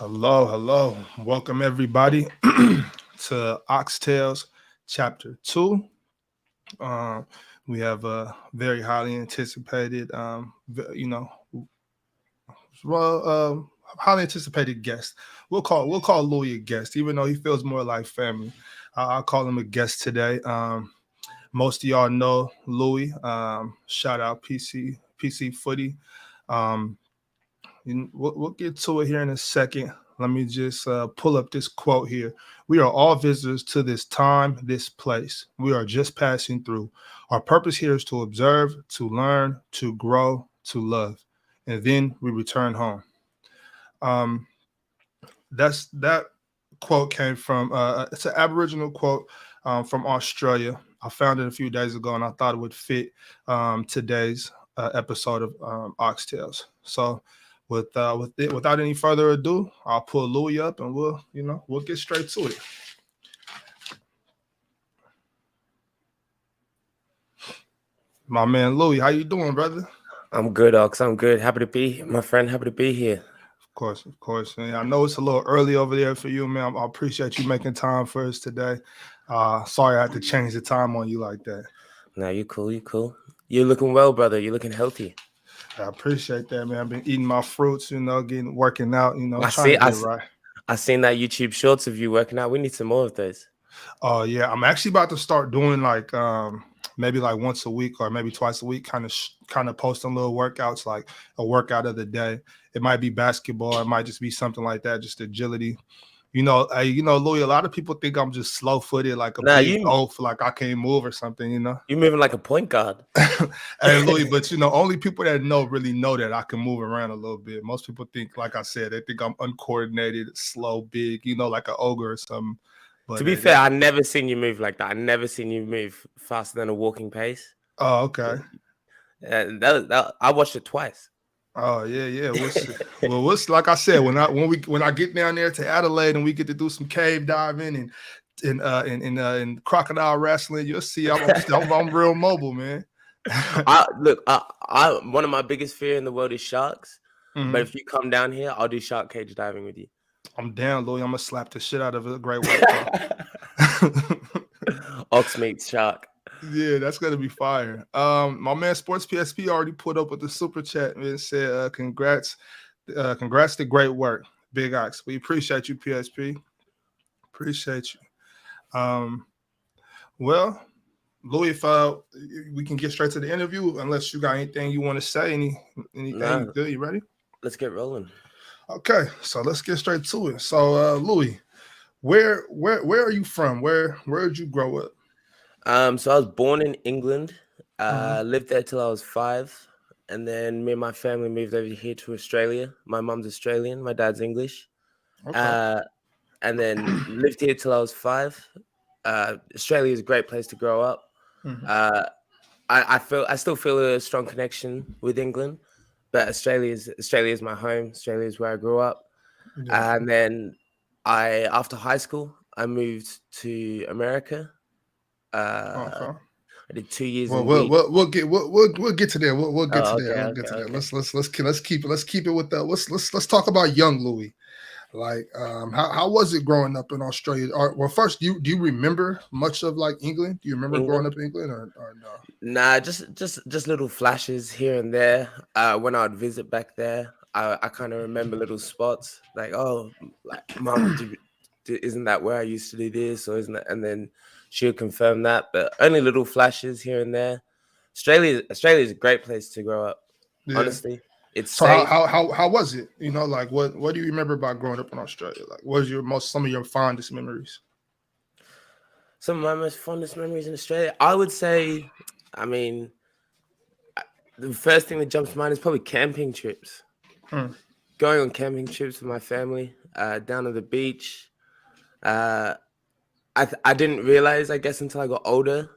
Hello, hello. Welcome everybody to Oxtails Chapter 2. Um, we have a very highly anticipated, well, highly anticipated guest. We'll call Louis a guest, even though he feels more like family. I'll call him a guest today. Most of y'all know Louis. Shout out PC Footy. Um, we'll get to it here in a second. Let me just pull up this quote here. We are all visitors to this time, this place. We are just passing through. Our purpose here is to observe, to learn, to grow, to love, and then we return home. Um, that quote came from it's an Aboriginal quote from Australia. I found it a few days ago, and I thought it would fit today's episode of Oxtails. So, without any further ado, I'll pull Louis up, and we'll get straight to it. My man Louis, how you doing, brother? I'm good, Ox. I'm good. Happy to be, my friend. Happy to be here. Of course. Man. I know it's a little early over there for you, man. I appreciate you making time for us today. Sorry I had to change the time on you like that. No, you cool. You cool. You're looking well, brother. You're looking healthy. I appreciate that, man. I've been eating my fruits, working out, I trying see. to get right. I seen that YouTube shorts of you working out. We need some more of those. Oh yeah, I'm actually about to start doing like maybe like once a week or maybe twice a week, kind of posting little workouts, like a workout of the day. It might be basketball, it might just be something like that, just agility. Louis, a lot of people think I'm just slow footed, like a Nah, big oaf, like I can't move or something. You're moving like a point guard. Hey Louis, but only people that really know that I can move around a little bit. Most people think, like I said, they think I'm uncoordinated, slow, big, like an ogre or something. But To be fair, I never seen you move like that. I never seen you move faster than a walking pace. Oh, okay. And I watched it twice. Oh yeah. What's like I said, when I get down there to Adelaide and we get to do some cave diving and crocodile wrestling, you'll see I'm real mobile, man. I one of my biggest fear in the world is sharks. Mm-hmm. But if you come down here, I'll do shark cage diving with you. I'm down, Louis. I'm gonna slap the shit out of a great white. Ox meets shark. Yeah, that's gonna be fire. My man Sports PSP already put up with the super chat and said, congrats to great work, Big Ox. We appreciate you, PSP. Appreciate you. Well, Louis, if we can get straight to the interview, unless you got anything you want to say, anything good, you ready? Let's get rolling. Okay, so let's get straight to it. So, Louis, where are you from? Where did you grow up? So I was born in England. Lived there till I was 5, and then me and my family moved over here to Australia. My mum's Australian, my dad's English. Okay. And then lived here till I was 5. Australia is a great place to grow up. Mm-hmm. I still feel a strong connection with England, but Australia is my home. Australia is where I grew up. Yeah. And then after high school, I moved to America. I did 2 years. Well, we'll get to there. We'll get to there. Get to there. Let's keep it with that. Let's talk about young Louis. Like, how was it growing up in Australia? Well, first, do you remember much of like England? Do you remember growing up in England or no? Nah, just little flashes here and there. When I would visit back there, I kind of remember little spots like, oh, like mum, isn't that where I used to do this, or isn't that? And then she would confirm that, but only little flashes here and there. Australia is a great place to grow up. Yeah. Honestly, it's so safe. How was it? Like what do you remember about growing up in Australia? Like, what was some of your fondest memories? Some of my most fondest memories in Australia, I would say, I mean, the first thing that jumps to mind is probably camping trips. Going on camping trips with my family, down to the beach. I didn't realize, I guess, until I got older,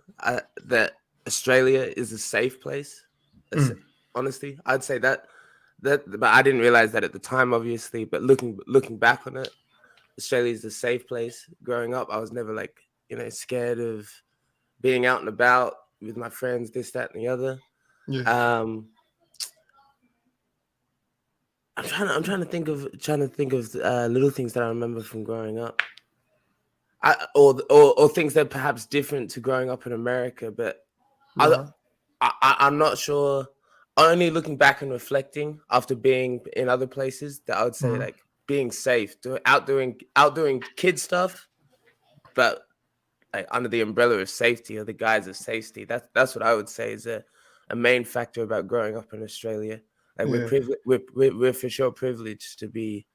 that Australia is a safe place. Honestly, I'd say that, but I didn't realize that at the time, obviously. But looking back on it, Australia is a safe place. Growing up, I was never scared of being out and about with my friends, this, that, and the other. Yeah. I'm trying I'm trying to think of little things that I remember from growing up. Or things that are perhaps different to growing up in America, but I, Right. I'm not sure. Only looking back and reflecting after being in other places, that I would say Mhm. like being safe, outdoing kid stuff, but like under the umbrella of safety or the guise of safety. That's what I would say is a main factor about growing up in Australia. Like Yeah. we're for sure privileged to be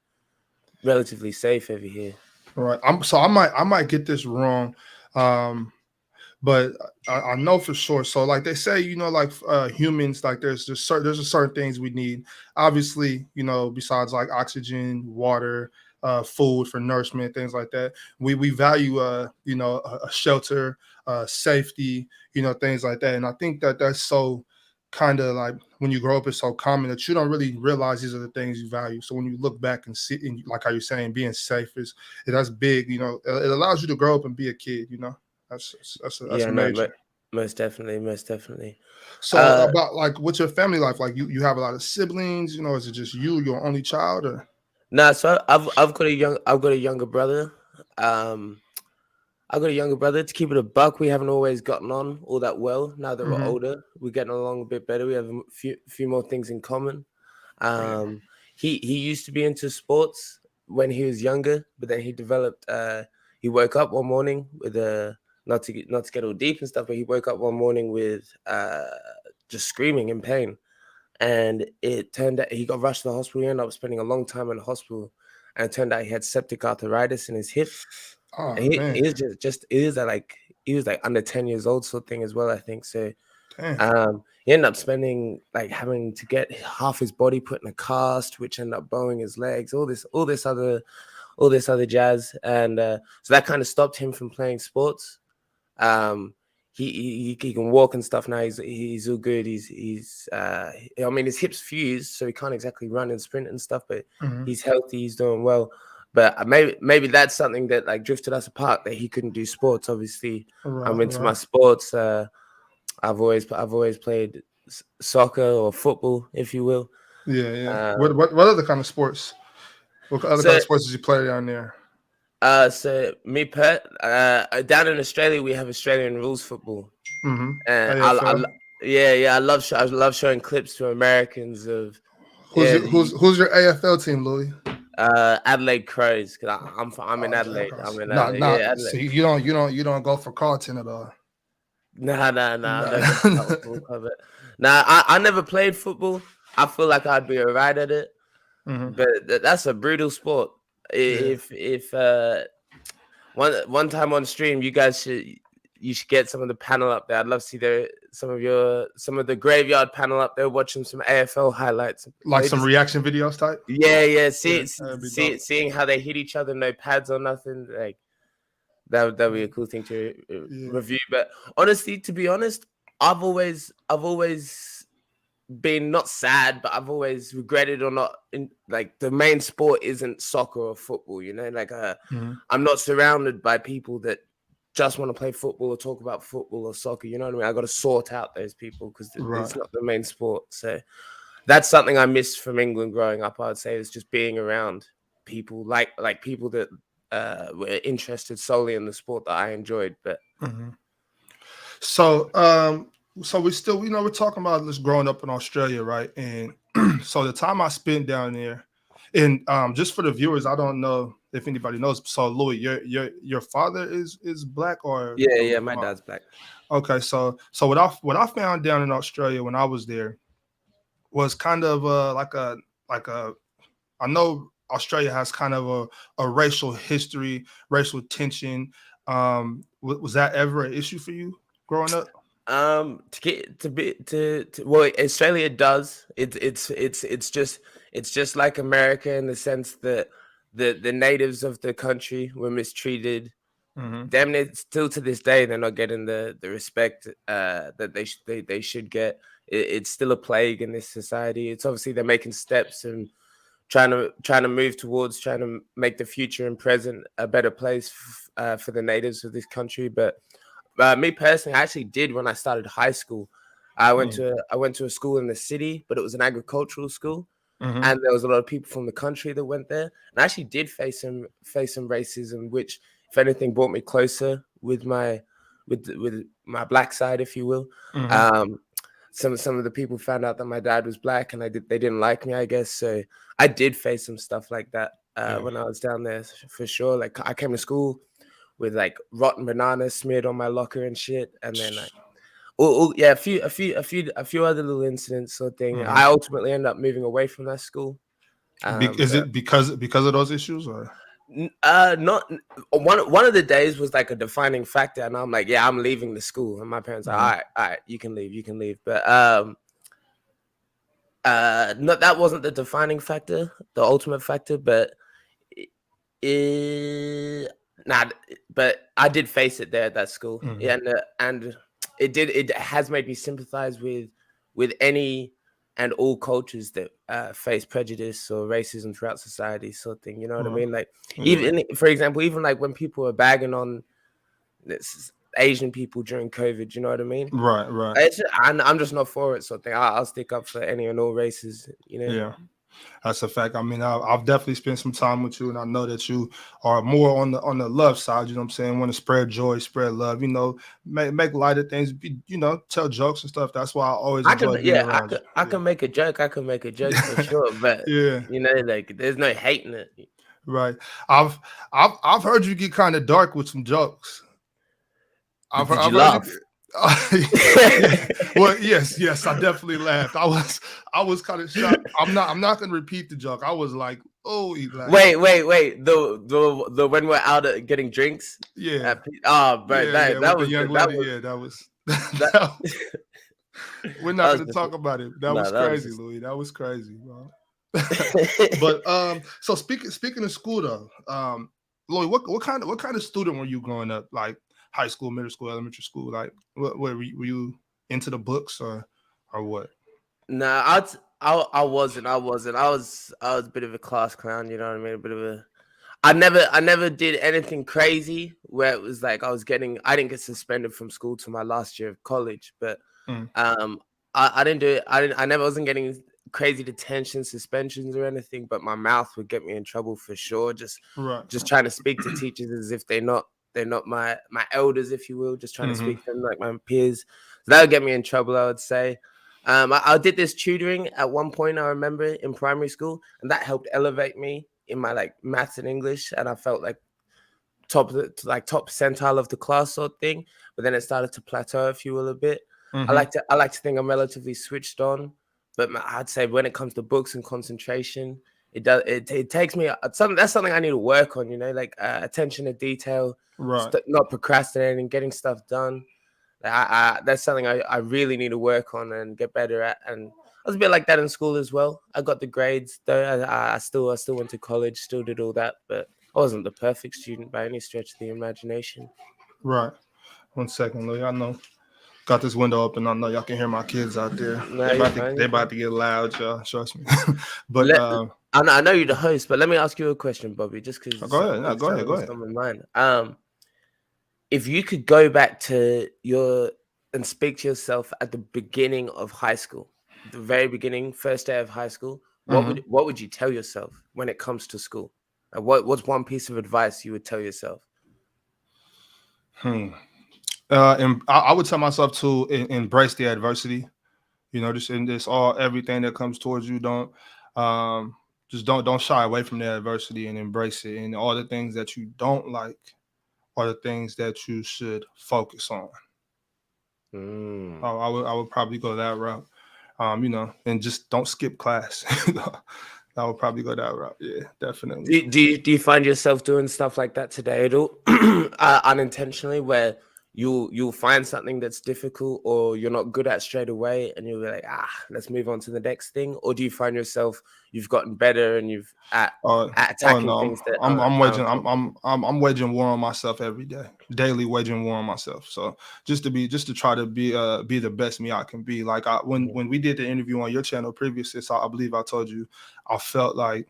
relatively safe over here. Right. I might get this wrong. Um, but I know for sure. So like they say, like humans, like there's a certain things we need. Obviously, besides like oxygen, water, food for nourishment, things like that. We value a shelter, safety, things like that. And I think that that's so kind of like when you grow up, it's so common that you don't really realize these are the things you value. So when you look back and see, and like how you're saying, being safe that's big. It allows you to grow up and be a kid. That's Yeah, no, major. most definitely, most definitely. So Uh, about like what's your family life like? You have a lot of siblings, is it just you, your only child, or nah, so I've got a younger brother. Um, I've got a younger brother. To keep it a buck, we haven't always gotten on all that well. Now that we're hmm older, we're getting along a bit better. We have a few more things in common. yeah. Um, he used to be into sports when he was younger, but then he developed. He woke up one morning with a not to get all deep and stuff, but he woke up one morning with just screaming in pain, and it turned out he got rushed to the hospital. He ended up spending a long time in the hospital, and it turned out he had septic arthritis in his hip. And Oh he man, is just it is like he was like under 10 years old sort of thing as well, I think. So damn. he ended up spending like having to get half his body put in a cast, which ended up bowing his legs, all this other jazz. And so that kind of stopped him from playing sports. Um, he can walk and stuff now. He's all good. I mean his hips fused, so he can't exactly run and sprint and stuff, but hmm he's healthy. He's doing well. But maybe that's something that like drifted us apart, that he couldn't do sports. Obviously, I'm Right, into my right. sports. I've always played soccer or football, if you will. Yeah, yeah. What Um, what what other kind of sports? What other kind so of sports did you play down there? so me pet down in Australia we have Australian rules football, and AFL. yeah, I love showing clips to Americans of Who's yeah your who's who's your AFL team, Louis? Adelaide Crows, because I'm in Okay, Adelaide. okay. I'm in Not Adelaide. Yeah, not. Adelaide. See, you don't go for Carlton at all. Nah. I Nah. don't go for that football club. Nah, I never played football. I feel like I'd be alright at it, hmm but that's a brutal sport. Yeah. If one time on stream, you should get some of the panel up there. I'd love to see some of the graveyard panel up there watching some AFL highlights. Like They some just reaction videos type. yeah, Yeah, that'd be dope. seeing how they hit each other, no pads or nothing. Like that'd be a cool thing to Yeah. review. But honestly, to be honest, I've always been not sad, but I've always regretted or not like the main sport isn't soccer or football. Like Mhm. I'm not surrounded by people that just want to play football or talk about football or soccer. You know what I mean? I got to sort out those people because Right. it's not the main sport. So that's something I missed from England growing up. I would say is just being around people like people that were interested solely in the sport that I enjoyed. But Mhm. So we still, we're talking about this growing up in Australia, right? And so the time I spent down there, and just for the viewers, I don't know if anybody knows. So Louis, your father is black or yeah, my dad's black. okay. So what I found down in Australia when I was there was kind of like a I know Australia has kind of a racial history, racial tension. Was that ever an issue for you growing up? To get to well, Australia does. It's just like America in the sense that the natives of the country were mistreated. hmm Damn it, still to this day, they're not getting the respect that they should get. It's still a plague in this society. It's obviously they're making steps and trying to move towards trying to make the future and present a better place for the natives of this country. But me personally, I actually did when I started high school. I went to a school in the city, but it was an agricultural school. Mm-hmm. and there was a lot of people from the country that went there. And I actually did face some racism, which, if anything, brought me closer with my black side, if you will. Mm-hmm. Um, some of the people found out that my dad was black, and they didn't like me, I guess. So I did face some stuff like that Yeah. when I was down there, for sure. Like, I came to school with like rotten bananas smeared on my locker and shit, and then like, yeah, a few other little incidents, sort of thing. Mm-hmm. I ultimately ended up moving away from that school. Is But it because of those issues, or? not one of the days was like a defining factor, and I'm like, yeah, I'm leaving the school, and my parents are Mm-hmm. all right, you can leave. But no, that wasn't the defining factor, the ultimate factor, but it, nah, but I did face it there at that school. Mm-hmm. Yeah, and it has made me sympathize with any and all cultures that face prejudice or racism throughout society, sort of thing. You know what I mean? Like, Yeah. even, for example, even like when people are bagging on this Asian people during COVID, you know what I mean? Right. Right. I'm just not for it, sort of thing. I'll stick up for any and all races, you know. Yeah. That's a fact. I mean, I've definitely spent some time with you, and I know that you are more on the love side. You know what I'm saying? Want to spread joy, spread love. You know, make light of things. Tell jokes and stuff. That's why I always I can, enjoy being yeah, around I you. can make a joke. I can make a joke for sure, but Yeah. you know, like, there's no hating it. Right. I've I've heard you get kind of dark with some jokes. But did I've you heard you. laugh? Yeah. Well, yes, I definitely laughed. I was kind of shocked. I'm not gonna repeat the joke. I was like, oh, he like, Wait. The when we're out getting drinks. yeah, But yeah, with that the was young that lady. was Yeah, that was that that, we're that not was gonna just talk about it. That no, was that was crazy, just. Louis. That was crazy, bro. But so speaking of school though, Louis, what kind of student were you growing up? Like high school, middle school, elementary school? Like what were you into the books or what? Nah, I wasn't. I was a bit of a class clown. You know what I mean? A bit of a. I never did anything crazy where it was like I didn't get suspended from school to my last year of college, but Mm, um, I didn't do it. I never wasn't getting crazy detention, suspensions, or anything. But my mouth would get me in trouble for sure. right. Just trying to speak to teachers as if they're not my elders, if you will. Just trying to Mm-hmm. speak to them like my peers. So that would get me in trouble, I would say. I did this tutoring at one point, I remember, in primary school, and that helped elevate me in my like maths and English, and I felt like top percentile of the class, sort of thing. But then it started to plateau, if you will, a bit. Mm-hmm. I like to think I'm relatively switched on, but I'd say when it comes to books and concentration, it takes me something that's something I need to work on. You know, like attention to detail, Right. not procrastinating, getting stuff done. That's something I really need to work on and get better at. And I was a bit like that in school as well. I got the grades though. I still went to college, still did all that, but I wasn't the perfect student by any stretch of the imagination. Right. 1 second, Louis. I know. Got this window open. I know y'all can hear my kids out there. No, you're fine. They You're about fine. to get loud, y'all. Trust me. But Let, I know you're the host, but let me ask you a question, Bobby, just because go ahead. No, it's something go that's ahead. on my mind. If you could go back to your and speak to yourself at the beginning of high school, the very beginning, first day of high school, Mm-hmm. what would you tell yourself when it comes to school? Like, what's one piece of advice you would tell yourself? Hmm. And I would tell myself to embrace the adversity. You know, just in this all everything that comes towards you. Um, just don't shy away from the adversity and embrace it. And all the things that you don't like are the things that you should focus on. Mm. I would probably go that route. And just don't skip class. I would probably go that route. Yeah, definitely. Do you find yourself doing stuff like that today at all, unintentionally, where you'll find something that's difficult or you're not good at straight away, and you'll be like, let's move on to the next thing? Or do you find yourself you've gotten better and you've at Oh attacking no, things that aren't I'm waging war on myself every day, daily waging war on myself. So just to try to be the best me I can be. Like when we did the interview on your channel previously, so I believe I told you I felt like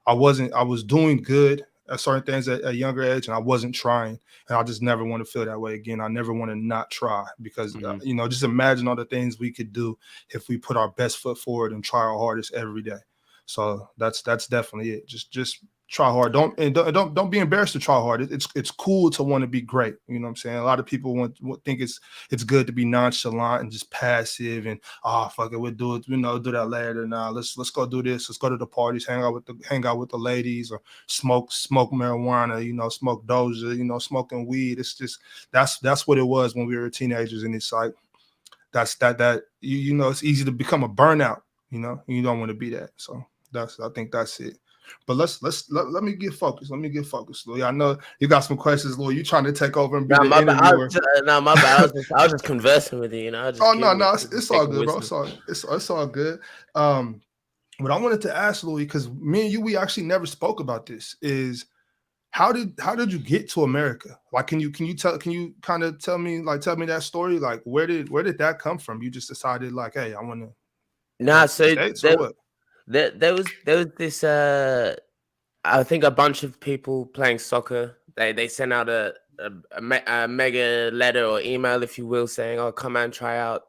I was doing good at certain things at a younger age, and I wasn't trying, and I just never want to feel that way again. I never want to not try because Mhm. just imagine all the things we could do if we put our best foot forward and try our hardest every day. So that's definitely it. Just try hard. Don't be embarrassed to try hard. It's cool to want to be great. You know what I'm saying? A lot of people think it's good to be nonchalant and just passive and fuck it, we'll do it. Do that later. Now let's go do this. Let's go to the parties, hang out with the ladies, or smoke marijuana. Smoke doja. Smoking weed. It's just that's what it was when we were teenagers, and it's like it's easy to become a burnout. You don't want to be that. So I think that's it. But let me get focused. Louis. I know you got some questions, Louis. You trying to take over and be No, the my bad. interviewer? No, my bad. I was just conversing with you. I was just Oh no, giving you it's all taking good, bro. wisdom. It's all good. What I wanted to ask Louis, because me and you, we actually never spoke about this, is how did you get to America? Like, can you kind of tell me that story? Like, where did that come from? You just decided like, hey, I want to go Nah, to the so States, or what? there was this I think a bunch of people playing soccer. They sent out a mega letter or email, if you will, saying, "Oh, come and try out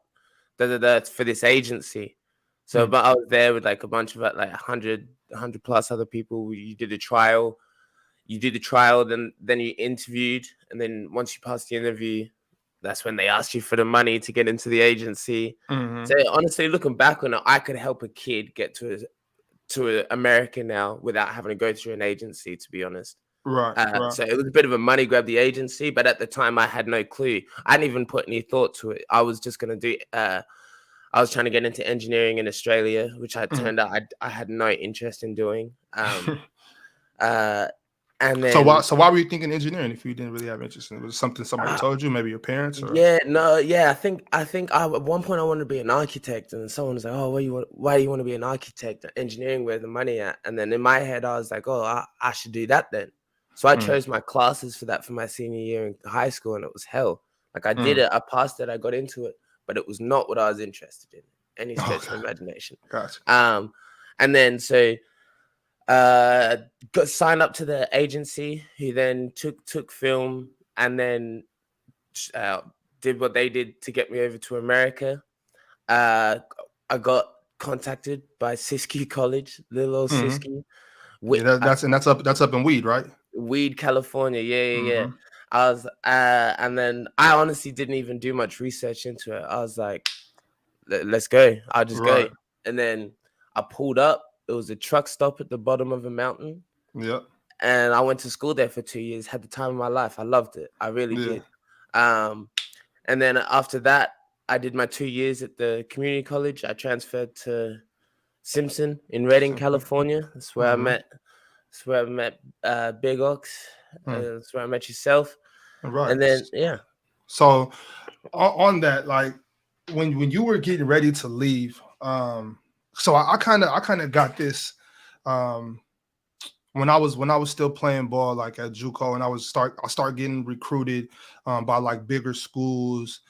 for this agency." So, but I was there with like a bunch of like 100 plus other people. You did a trial. Then you interviewed, and then once you passed the interview, that's when they asked you for the money to get into the agency. So honestly, looking back on it, I could help a kid get to America now without having to go through an agency, to be honest. Right. So it was a bit of a money grab, the agency, but at the time I had no clue. I didn't even put any thought to it. I was just going to do, I was trying to get into engineering in Australia, which I turned out I had no interest in doing. And then why were you thinking engineering if you didn't really have interest in it? Was it something somebody told you, maybe your parents? Or I think at one point I wanted to be an architect, and someone was like, "Oh, why do you want to be an architect? Engineering, where the money at?" And then in my head I was like, "Oh, I should do that then." So I chose my classes for that for my senior year in high school, and it was hell. Like, I did it, I passed it, I got into it, but it was not what I was interested in, any stretch of imagination. Gotcha. And then so got signed up to the agency, who then took film, and then did what they did to get me over to America. I got contacted by Siskiyou College, little old Siskiyou. That's up in Weed, right? Weed, California. Yeah. I was, and then I honestly didn't even do much research into it. I was like, let's go. I'll just go. And then I pulled up. It was a truck stop at the bottom of a mountain. Yep. And I went to school there for 2 years. Had the time of my life. I loved it. I really did. And then after that, I did my 2 years at the community college. I transferred to Simpson in Redding, California. That's where I met. That's where I met Big Ox. That's where I met yourself. Right. And then So on that, like when you were getting ready to leave, so I kind of got this when I was still playing ball, like at JUCO, and I start getting recruited by like bigger schools.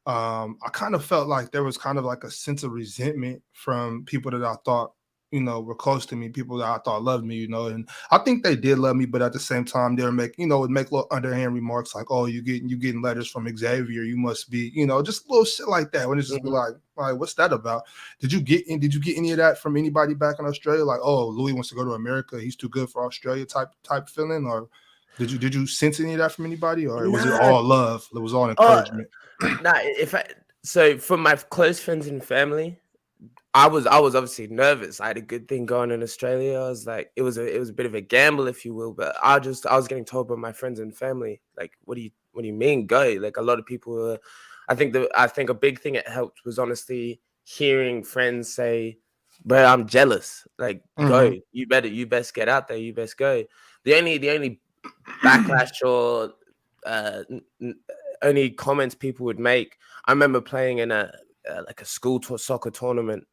I kind of felt like there was kind of like a sense of resentment from people that I thought were close to me, people that I thought loved me, and I think they did love me, but at the same time they would make little underhand remarks like, "Oh, you getting letters from Xavier, you must be," just little shit like that. When it's just be like, what's that about? Did you get any of that from anybody back in Australia? Like, "Oh, Louis wants to go to America, he's too good for Australia," type feeling? Or did you sense any of that from anybody, or was it all love? It was all encouragement? So from my close friends and family, I was obviously nervous. I had a good thing going in Australia. I was like, it was a bit of a gamble, if you will. But I was getting told by my friends and family, like, what do you mean go? Like, a lot of people were, I think a big thing it helped was honestly hearing friends say, "Bro, I'm jealous. Like, go. You best get out there. You best go." The only backlash or only comments people would make. I remember playing in a school soccer tournament,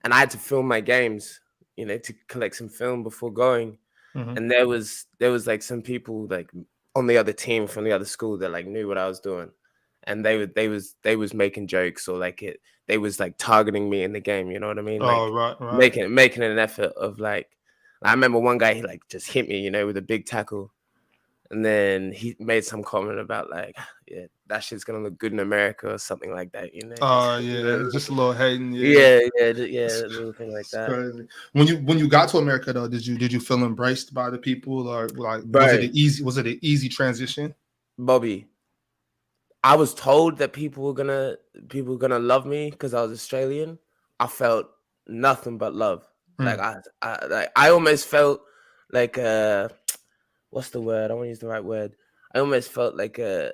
and I had to film my games, to collect some film before going. And there was like some people like on the other team from the other school that like knew what I was doing, and they was making jokes, or like they was like targeting me in the game. You know what I mean? Like, right. making an effort of like. I remember one guy, he like just hit me, with a big tackle. And then he made some comment about like, yeah, that shit's gonna look good in America or something like that, you know? Yeah, just a little hating. Yeah, Yeah, it's, a little thing like it's that. crazy. When you got to America though, did you feel embraced by the people, or like Bro, was it an easy transition? Bobby, I was told that people were gonna love me because I was Australian. I felt nothing but love. Like Mm, I almost felt like what's the word? I want to use the right word. I almost felt like a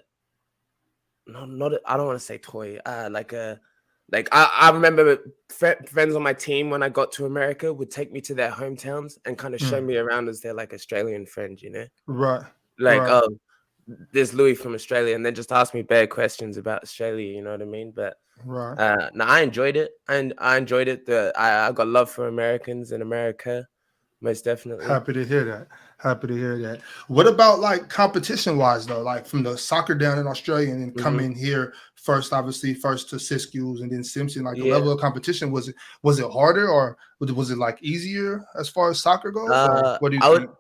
not I don't want to say toy. I remember friends on my team when I got to America would take me to their hometowns and kind of show mm. me around as their like Australian friend, you know? Right, Like, right, oh, there's Louis from Australia, and then just ask me bad questions about Australia, you know what I mean? But right. no, I enjoyed it. And I enjoyed it. I got love for Americans in America, most definitely. Happy to hear that. Happy to hear that. What about like competition wise though? Like from the soccer down in Australia and then Hmm. coming here first, obviously first to Siskiyous and then Simpson. Like the Yeah. level of competition, was it harder, or was it like easier as far as soccer goes, or what do you I would think?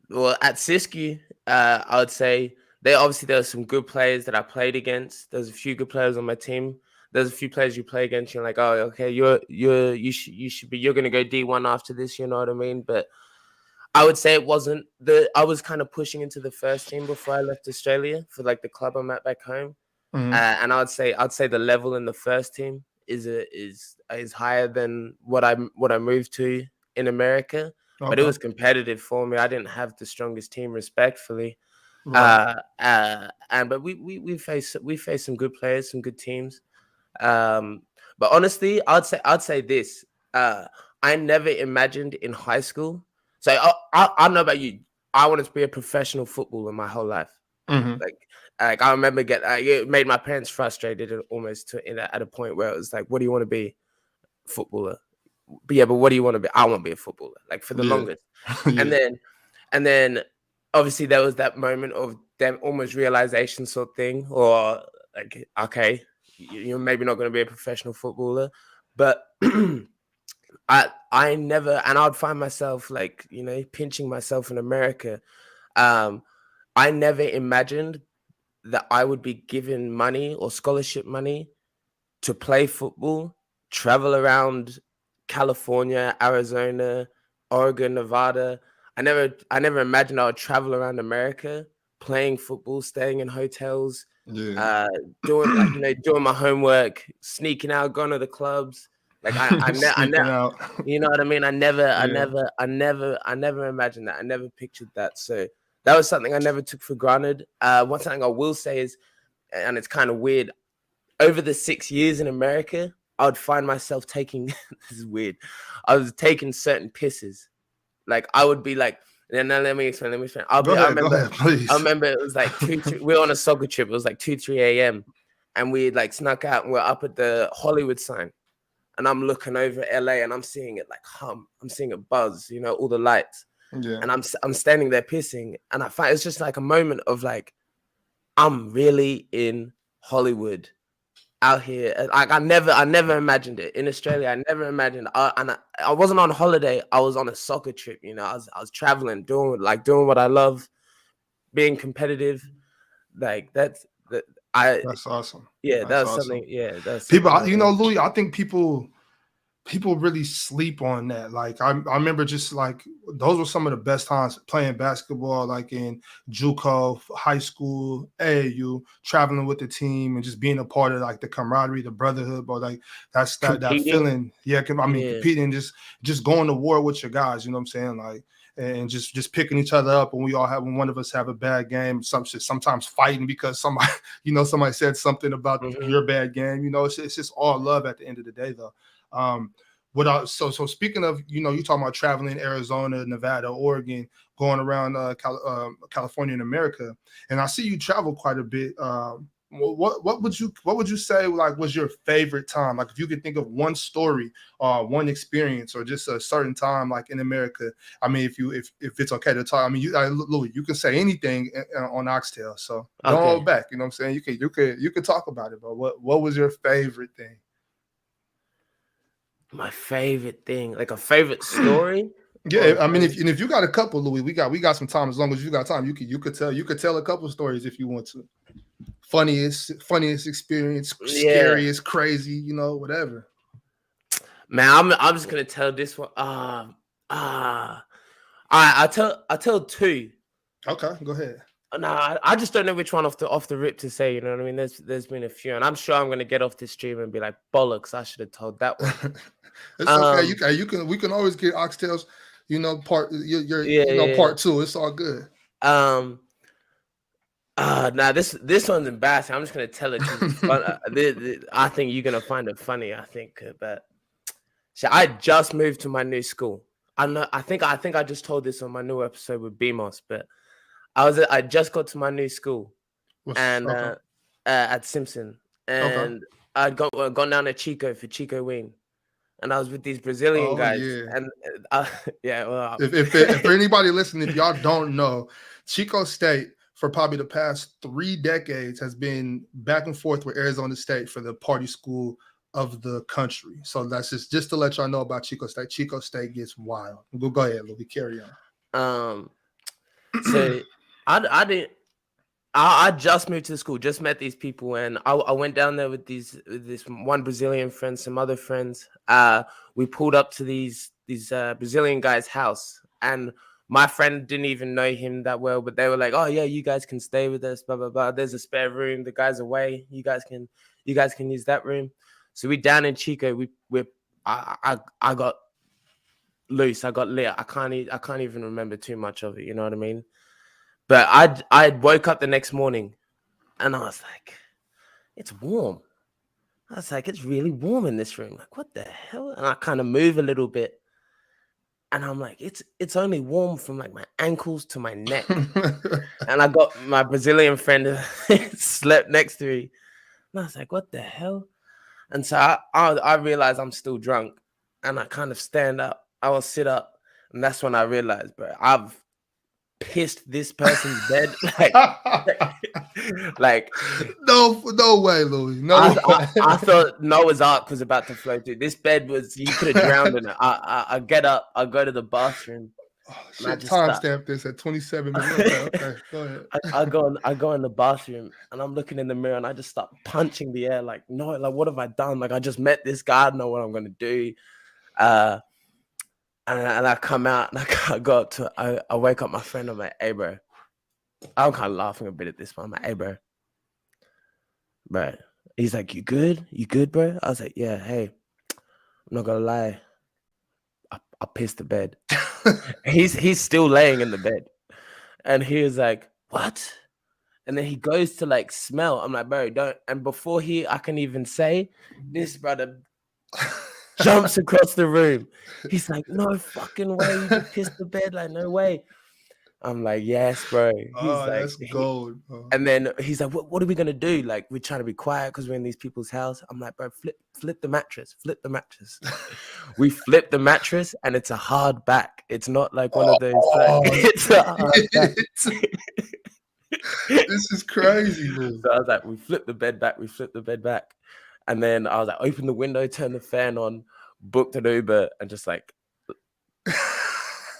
Well, at Siskiyou, I would say there were some good players that I played against. There's a few good players on my team. There's a few players you play against. You're like, oh, okay, you're gonna go D1 after this. You know what I mean? But I would say it wasn't the. I was kind of pushing into the first team before I left Australia for like the club I'm at back home. Mhm. And I'd say the level in the first team is higher than what I moved to in America. But it Okay. was competitive for me. I didn't have the strongest team, respectfully. Right. And but we faced some good players, some good teams. Um, but honestly, I'd say this. Uh, I never imagined in high school. So I don't know about you. I wanted to be a professional footballer my whole life. Hmm. Like I remember it made my parents frustrated and almost at a point where it was like, what do you want to be, footballer? But yeah, but what do you want to be? I want to be a footballer, like for the Yeah. longest. And Yeah. then obviously there was that moment of them almost realization sort of thing, or like, okay, you're maybe not going to be a professional footballer, but I never, and I'd find myself like, pinching myself in America. Um, I never imagined that I would be given money or scholarship money to play football, travel around California, Arizona, Oregon, Nevada. I never imagined I would travel around America playing football, staying in hotels, Yeah. uh, doing my homework, sneaking out, going to the clubs. Like I Sneaking never, out. you know what I mean? Yeah. I never imagined that. I never pictured that. So that was something I never took for granted. One thing I will say is, and it's kind of weird, over the 6 years in America, I would find myself taking this is weird. I was taking certain pisses. Like I would be like, and then let me explain. Let me explain. Go ahead, I please. remember it was like we were on a soccer trip. It was like 2, 3 a.m. and we like snuck out and we're up at the Hollywood sign. And I'm looking over LA and I'm seeing it like hum. I'm seeing it buzz, all the lights. Yeah. And I'm standing there pissing. And I find it's just like a moment of like, I'm really in Hollywood out here. Like I never imagined it in Australia. I never imagined. I wasn't on holiday. I was on a soccer trip. I was traveling, doing what I love, being competitive. Like that's that. I That's awesome. Yeah, That's that's awesome. something. Yeah, that's People, something. Louis, I think people really sleep on that. Like I remember just like those were some of the best times playing basketball, like in JUCO, high school, AAU, traveling with the team and just being a part of like the camaraderie, the brotherhood, but like that Competing. feeling. Yeah, I mean Yeah. competing, just going to war with your guys. You know what I'm saying? Like and just picking each other up when when one of us have a bad game, sometimes fighting because somebody somebody said something about Hmm. your bad game. It's just all love at the end of the day though. Um, so speaking of, you talking about traveling Arizona, Nevada, Oregon, going around California and America, and I see you travel quite a bit. What would you say like was your favorite time? Like if you could think of one story, one experience, or just a certain time like in America. I mean, if it's okay to talk, I mean, Louis, you can say anything on Oxtail, so don't hold Okay. back. You know what I'm saying? You can talk about it, but what was your favorite thing? My favorite thing, like a favorite story. Yeah, I mean, if you got a couple, Louis, we got some time. As long as you got time, you could tell a couple stories if you want to. Funniest experience, Yeah, scariest, crazy, whatever. man. I'm just gonna tell this one. I tell two. Okay, go ahead. No, I just don't know which one off the rip to say. You know what I mean? There's been a few, and I'm sure I'm gonna get off this stream and be like, bollocks! I should have told that one. It's okay. Um, We can always get oxtails. Part yeah, yeah. part two. It's all good. Um, now this one's embarrassing. I'm just gonna tell it because it's fun. I think you're gonna find it funny. I think, but so I just moved to my new school. I think I just told this on my new episode with BMOS, but I just got to my new school and Okay. at Simpson, Okay. and I'd gone down to Chico for Chico Wing, and I was with these Brazilian Oh guys, yeah. and yeah, well, If for anybody listening, if y'all don't know, Chico State for probably the past 3 decades has been back and forth with Arizona State for the party school of the country. So that's just to let y'all know about Chico State. Chico State gets wild. Go ahead, Louis. Carry um, so I didn't. I just moved to the school, just met these people, and I went down there with this one Brazilian friend, some other friends. We pulled up to these Brazilian guys' house, and my friend didn't even know him that well, but they were like, "Oh yeah, you guys can stay with us, blah blah blah. There's a spare room. The guy's away. You guys can use that room." So we down in Chico. I got loose. I got lit. I can't even remember too much of it. You know what I mean? But I woke up the next morning and I was like, it's warm. I was like, it's really warm in this room. Like, what the hell? And I kind of move a little bit. And I'm like, it's only warm from like my ankles to my neck. on. And I got my Brazilian friend slept next to me. And I was like, what the hell? And so I realized I'm still drunk. And I kind of stand up. I will sit up. And that's when I realized, bro, I've pissed this person's bed like no way, Louis. I thought Noah's Ark was about to flow through. This bed was you could have drowned in it. I get up, I go to the bathroom. Oh, And I shit, just start. timestamp this at 27 minutes. Okay, go ahead. I go in the bathroom and I'm looking in the mirror and I just start punching the air like, no, like what have I done? Like I just met this guy, I don't know what I'm gonna do. And I come out and I go up to I wake up my friend. I'm like, hey bro, I'm kind of laughing a bit at this one. I'm like, hey bro, he's like, you good, bro? I was like, yeah. Hey, I'm not gonna lie, I pissed the bed. he's still laying in the bed, and he was like, what? And then he goes to like smell. I'm like, bro, don't. And before I can even say, this brother jumps across the room. He's like, no fucking way, you just pissed the bed. Like, no way. I'm like, yes, bro. He's Oh, like, that's gold, bro. and then he's like, what are we gonna do? Like, we're trying to be quiet because we're in these people's house. I'm like, bro, flip the mattress. We flip the mattress, and it's a hard back. It's not like one of those. It's a hard back. This is crazy, man. So I was like, we flip the bed back. And then I was like, open the window, turn the fan on, booked an Uber, and just like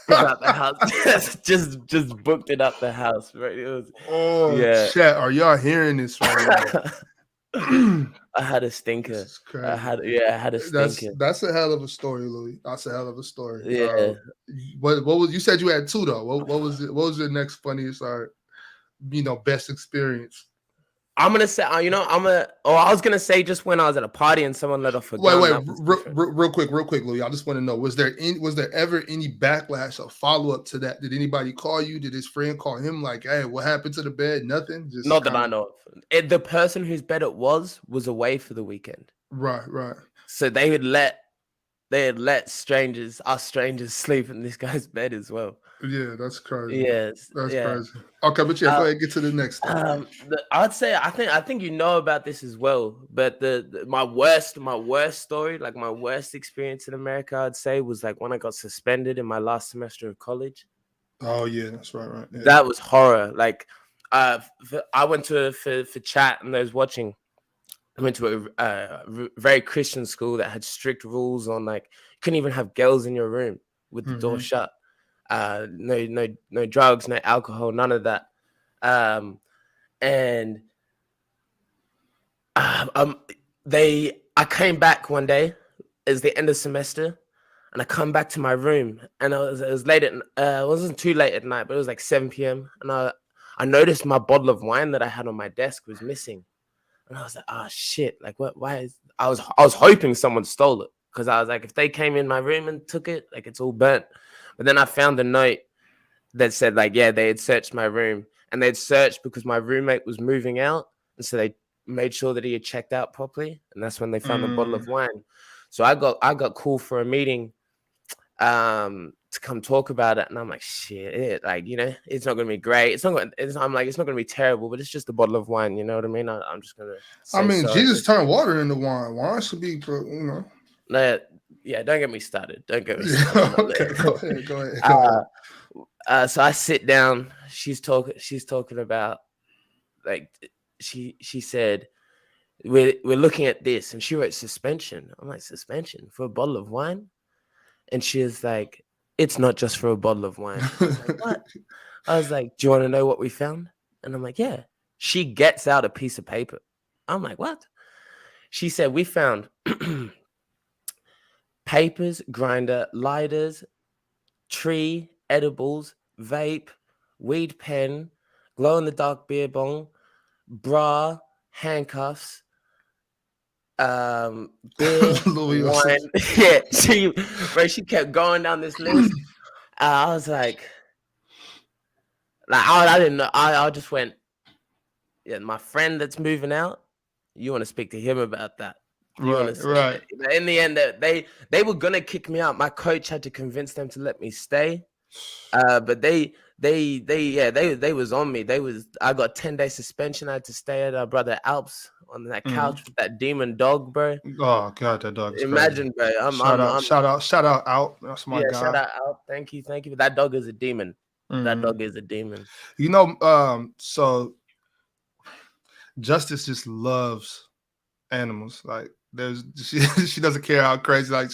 out the house. just booked it up the house. Right? It was chat. Are y'all hearing this right now? I had a stinker. I had a stinker. That's a hell of a story, Louis. That's a hell of a story. Yeah. What was you said you had two though? What was it? What was your next funniest best experience? I'm gonna say, I was gonna say just when I was at a party and someone let off a gun. Wait, real quick, Louis. I just want to know: was there ever any backlash or follow up to that? Did anybody call you? Did his friend call him? Like, hey, what happened to the bed? Nothing. Just not that I know of. The person whose bed it was away for the weekend. Right. So they had let strangers sleep in this guy's bed as well. Yeah, that's crazy. Yes, that's crazy. Okay, but go ahead, get to the next story. I'd say I think you know about this as well. But my worst story, like my worst experience in America, I'd say was like when I got suspended in my last semester of college. Oh yeah, that's right. Yeah. That was horror. Like I went to for chat and those watching. I went to a very Christian school that had strict rules on like you couldn't even have girls in your room. with the door shut. No drugs, no alcohol, none of that. And I came back one day. It was the end of semester, and I come back to my room, and it was late it wasn't too late at night, but it was like 7 p.m. And I noticed my bottle of wine that I had on my desk was missing, and I was like, oh shit, like what? Why is I was hoping someone stole it, because I was like, if they came in my room and took it, like it's all burnt. But then I found a note that said like, yeah, they had searched my room, and they'd searched because my roommate was moving out, and so they made sure that he had checked out properly, and that's when they found the bottle of wine. So I got called for a meeting to come talk about it, and I'm like, shit, like, you know, it's not gonna be great. I'm like, it's not gonna be terrible, but it's just a bottle of wine, you know what I mean? I'm just gonna say, I mean, sorry. Jesus turned water into wine. Wine should be, you know. Yeah, don't get me started. Don't get me started. Okay, go ahead. So I sit down. She's talking about, like, she said, we're looking at this, and she wrote suspension. I'm like, suspension for a bottle of wine? And she was like, it's not just for a bottle of wine. I was like, what? I was like, do you want to know what we found? And I'm like, yeah. She gets out a piece of paper. I'm like, what? She said, we found papers, grinder, lighters, tree, edibles, vape, weed pen, glow-in-the-dark beer bong, bra, handcuffs, beer, wine. Yeah, she kept going down this list. I was like I didn't know. I just went, yeah, my friend that's moving out, you want to speak to him about that. You want to Right. In the end, they were gonna kick me out. My coach had to convince them to let me stay. But they was on me. I got 10-day suspension. I had to stay at our brother Alp's on that couch with that demon dog, bro. Oh god, that dog is Imagine, crazy. bro. Shout out. That's my guy. Shout out Alp. Thank you. But that dog is a demon. That dog is a demon. You know, so Justice just loves animals. Like she doesn't care how crazy. Like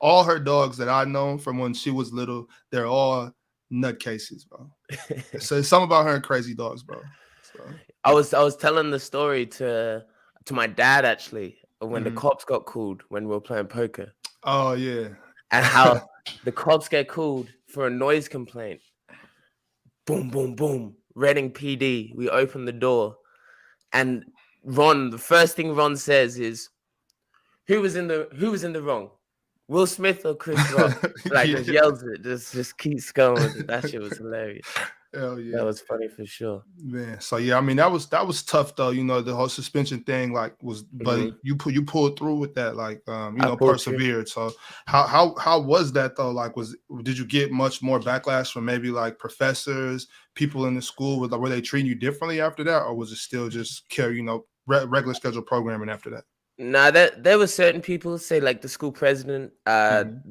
all her dogs that I know from when she was little, they're all nutcases, bro. So it's something about her and crazy dogs, bro. So. I was telling the story to my dad actually when the cops got called when we were playing poker. Oh yeah. And how the cops get called for a noise complaint. Boom, boom, boom. Reading PD. We open the door, and the first thing Ron says is, "Who was in the wrong? Will Smith or Chris Rock?" Like, just yells it, just keeps going with it. That shit was hilarious. Hell yeah, that was funny for sure, man. So yeah, I mean that was tough though. You know, the whole suspension thing was, but you pulled through with that, like persevered. So how was that though? Like, did you get much more backlash from maybe like professors, people in the school? Were they treating you differently after that, or was it still just regular scheduled programming after that? Nah, there were certain people, say like the school president, the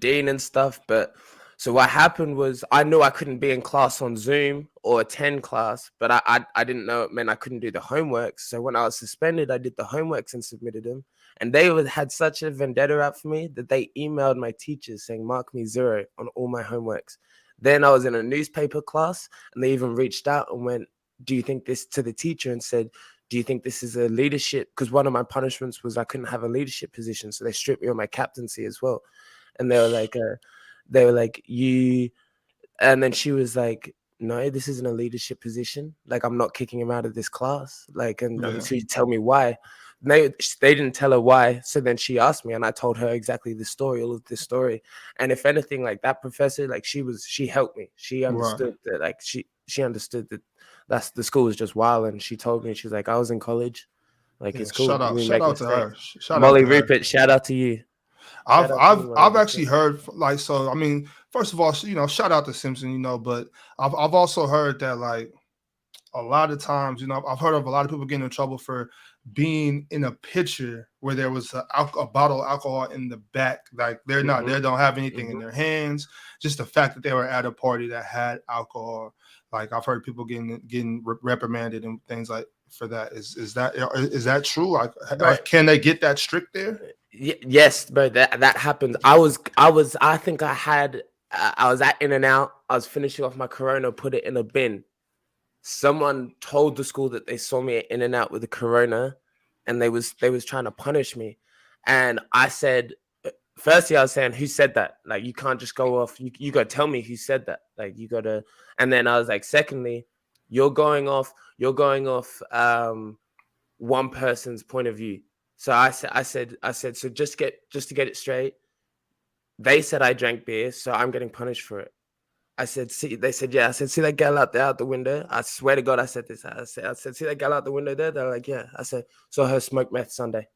dean and stuff. But so what happened was, I knew I couldn't be in class on Zoom or attend class, but I didn't know it meant I couldn't do the homework. So when I was suspended, I did the homeworks and submitted them. And they had such a vendetta out for me that they emailed my teachers saying, mark me 0 on all my homeworks. Then I was in a newspaper class, and they even reached out and went, do you think this, to the teacher, and said, do you think this is a leadership? Because one of my punishments was I couldn't have a leadership position. So they stripped me of my captaincy as well. And they were like, you, and then she was like, no, this isn't a leadership position. Like, I'm not kicking him out of this class. Like, and she tell me why. They didn't tell her why. So then she asked me, and I told her exactly the story, all of this story. And if anything, like, that professor, like, she helped me. She understood that, like, she understood that the school was just wild. And she told me, she's like, I was in college. Like, it's cool. Shout out to her. Molly Rupert, shout out to you. I've actually heard, like, so I mean, first of all, shout out to Simpson, but I've also heard that, like, a lot of times, I've heard of a lot of people getting in trouble for being in a picture where there was a bottle of alcohol in the back. Like, they're not, they don't have anything in their hands. Just the fact that they were at a party that had alcohol. Like, I've heard people getting reprimanded and things like for that. Is that true? Like, But can they get that strict there? yes, bro, that happened. I think I was at In and Out. I was finishing off my Corona, put it in a bin. Someone told the school that they saw me at In and Out with the Corona, and they was trying to punish me. And I said, firstly, I was saying, who said that? Like, you can't just go off. You got to tell me who said that. Like, you got to. And then I was like, secondly, you're going off. You're going off one person's point of view. So I said. So just to get it straight, they said I drank beer, so I'm getting punished for it. I said, see, they said, yeah. I said, see that girl out there out the window? I swear to God, I said this. I said, see that girl out the window there? They're like, yeah. I said, saw her smoke meth Sunday.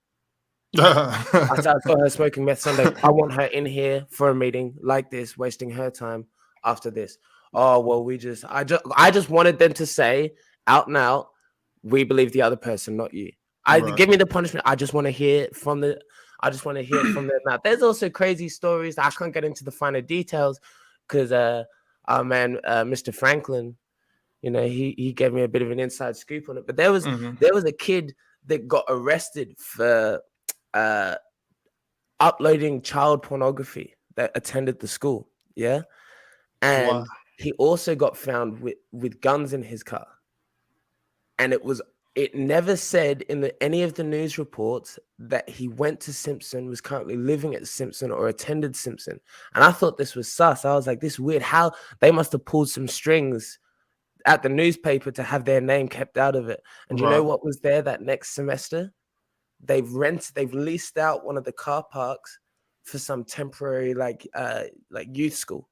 I said, I saw her smoking meth Sunday. I want her in here for a meeting like this, wasting her time after this. Oh, well, I just wanted them to say out and out, we believe the other person, not you. Right. Give me the punishment. I just want to hear it from the. I just want to hear it from their mouth. There's also crazy stories. I can't get into the finer details because our man, Mr. Franklin, he gave me a bit of an inside scoop on it. But there was a kid that got arrested for uploading child pornography that attended the school. Yeah. And Wow. he also got found with guns in his car. And it never said in any of the news reports that he went to Simpson, was currently living at Simpson, or attended Simpson. And I thought this was sus. I was like, this is weird. How they must have pulled some strings at the newspaper to have their name kept out of it. And you know what was there that next semester? They've leased out one of the car parks for some temporary like youth school.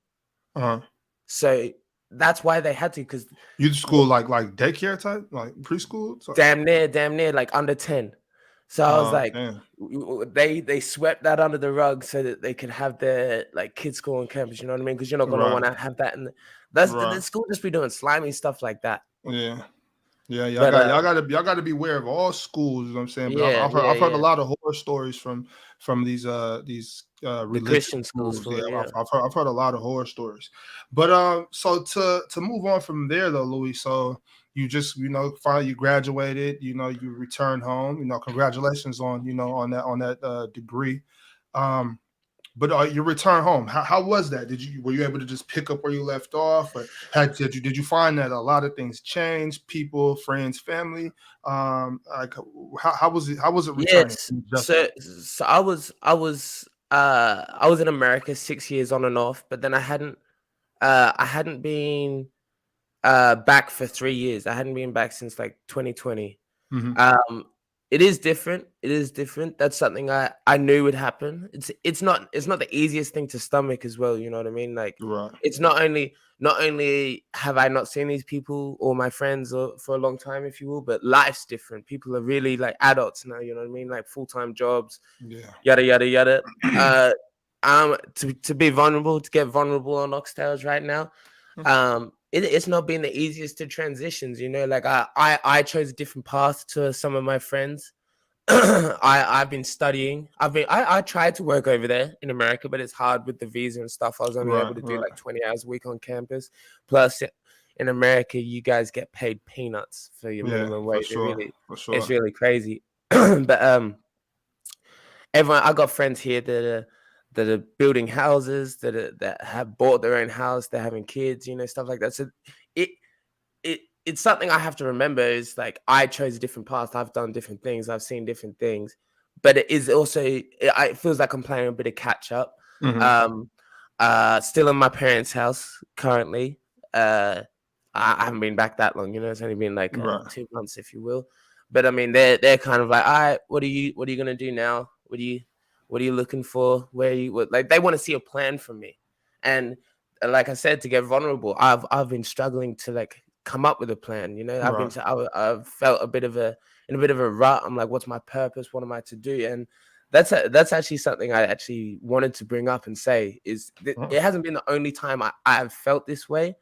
So that's why they had to, because youth school like daycare type, like preschool. Damn near like under 10. So I was like, they swept that under the rug so that they could have their like kids school on campus. You know what I mean? Because you're not gonna want to have that, and the school just be doing slimy stuff like that. Yeah. Yeah, y'all gotta be aware of all schools. You know what I'm saying? But I've heard a lot of horror stories from these religious Christian schools. Yeah. I've heard a lot of horror stories. But so to move on from there though, Louis. So you just finally you graduated. You returned home. Congratulations on on that degree. But your return home, how was that? Were you able to just pick up where you left off, or did you find that a lot of things changed? People, friends, family. Like how was it? How was it returning? Yes. So I was in America 6 years on and off, but then I hadn't been back for 3 years. I hadn't been back since like 2020. It is different. That's something I knew would happen. It's not the easiest thing to stomach as well. You know what I mean? Like, it's not only have I not seen these people or my friends for a long time, if you will, but life's different. People are really like adults now. You know what I mean? Like full-time jobs. Yada yada yada. To be vulnerable, to get vulnerable on Oxtails right now. It's not been the easiest to transitions, like I chose a different path to some of my friends. I've been studying. I tried to work over there in America, but it's hard with the visa and stuff. I was only able to do like 20 hours a week on campus. Plus in America, you guys get paid peanuts for your minimum wage. It's really crazy. But I got friends here that are building houses, that have bought their own house, they're having kids, stuff like that. So it's something I have to remember is like I chose a different path. I've done different things. I've seen different things, but it is also it feels like I'm playing a bit of catch up. Still in my parents' house currently. I haven't been back that long. It's only been like 2 months, if you will. But I mean, they're kind of like, all right, what are you gonna do now? What are you looking for? Like they want to see a plan from me, and like I said, to get vulnerable, I've been struggling to like come up with a plan. I've felt in a bit of a rut. I'm like, what's my purpose? What am I to do? And that's actually something I actually wanted to bring up and say is it hasn't been the only time I have felt this way.